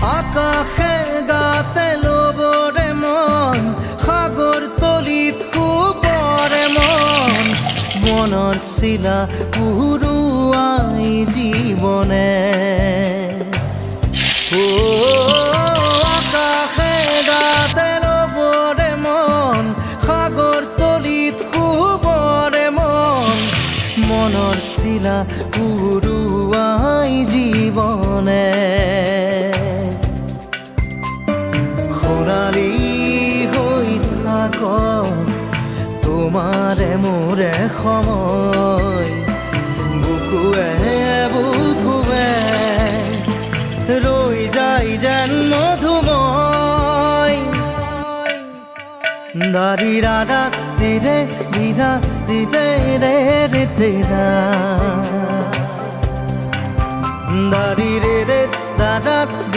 আকাশে গাতে লবৰে মন সাগৰ তলিত শুবৰে মন মনৰ চিলা উৰুৱাই জীৱনে আকাশে গাতে লবৰে মন সাগৰ তলিত শুবৰে মন মনৰ চিলা উৰুৱাই জীৱনে সোণালী হৈ থাক তোমাৰে মোৰে সময় বুকুৱে বুকুৱে ৰৈ যায় যেন মধুময় দাৰি ৰাধা দিদে দিদা দিদে ৰে ৰে দিদা দাৰি ৰে ৰে দাদা